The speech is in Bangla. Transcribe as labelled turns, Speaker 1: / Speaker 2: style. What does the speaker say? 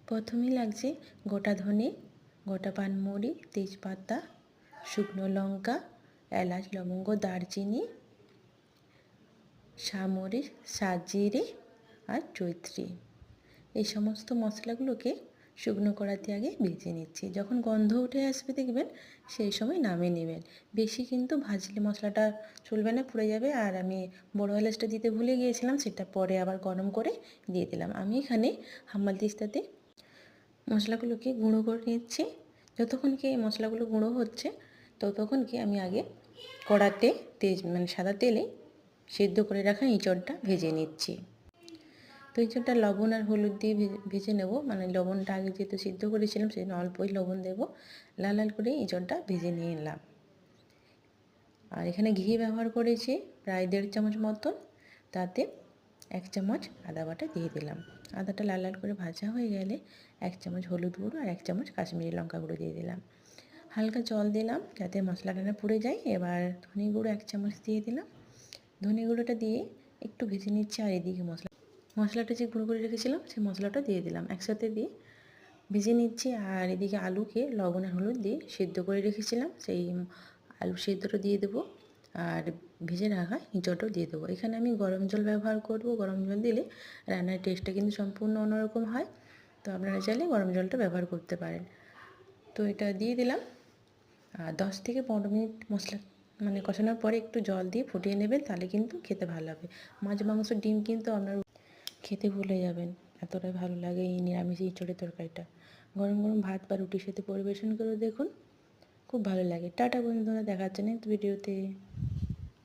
Speaker 1: প্রথমেই লাগছে গোটা ধনে, গোটা পানমুড়ি, তেজপাতা, শুকনো লঙ্কা, এলাচ, লবঙ্গ, দারচিনি, সামরিচ, সাজিরে আর জয়িত্রী। এই সমস্ত মশলাগুলোকে শুকনো কড়াতে আগে ভেজে নিচ্ছি। যখন গন্ধ উঠে আসবে দেখবেন সেই সময় নামিয়ে নেবেন। বেশি কিন্তু ভাজলে মশলাটা চলবে না, পুড়ে যাবে। আর আমি বড় এলাচটা দিতে ভুলে গিয়েছিলাম, সেটা পরে আবার গরম করে দিয়ে দিলাম। আমি এখানে হামালদিস্তাতে মশলাগুলোকে গুঁড়ো করে নিচ্ছি। যতক্ষণ কি এই মশলাগুলো গুঁড়ো হচ্ছে ততক্ষণ কি আমি আগে কড়াতে সাদা তেলে সিদ্ধ করে রাখা এঁচড়টা ভেজে নিচ্ছি। তো এঁচড়টা লবণ আর হলুদ দিয়ে ভেজে নেব। লবণটা আগে যেহেতু সিদ্ধ করেছিলাম সেই জন্য অল্পই লবণ দেবো। লাল লাল করে এঁচড়টা ভেজে নিয়ে এলাম। আর এখানে ঘি ব্যবহার করেছি প্রায় 1.5 চামচ মতন। তাতে 1 চামচ আদা বাটা দিয়ে দিলাম। আদাটা লাল লাল করে ভাজা হয়ে গেলে 1 চামচ হলুদ গুঁড়ো আর 1 চামচ কাশ্মীরি লঙ্কা গুঁড়ো দিয়ে দিলাম। হালকা জল দিলাম যাতে মশলাটা না পুড়ে যায়। এবার ধনে গুঁড়ো 1 চামচ দিয়ে দিলাম। ধনে গুঁড়োটা দিয়ে একটু ভেজে নিচ্ছি। আর এদিকে মশলাটা যে গুঁড়ো করে রেখেছিলাম সেই মশলাটা দিয়ে দিলাম, একসাথে দিয়ে ভেজে নিচ্ছি। আর এদিকে আলুকে লবণ আর হলুদ দিয়ে সিদ্ধ করে রেখেছিলাম, সেই আলু সিদ্ধটা দিয়ে দেবো। আর ভেজে রাখা এঁচড়টাও দিয়ে দেবো। এখানে আমি গরম জল ব্যবহার করব। গরম জল দিলে রান্নার টেস্টটা কিন্তু সম্পূর্ণ অন্যরকম হয়। তো আপনারা চাইলে গরম জলটা ব্যবহার করতে পারেন। তো এটা দিয়ে দিলাম। আর 10 থেকে 15 মিনিট মশলা কষানোর পরে একটু জল দিয়ে ফুটিয়ে নেবেন, তাহলে কিন্তু খেতে ভালো হবে। মাছ, মাংস, ডিম কিন্তু আপনার খেতে ভুলে যাবেন, এতটাই ভালো লাগে এই নিরামিষ এঁচড়ের তরকারিটা। গরম গরম ভাত বা রুটির সাথে পরিবেশন করে দেখুন, খুব ভালো লাগে। টাটা বন্ধুরা, দেখা হচ্ছে নেক্সট ভিডিওতে।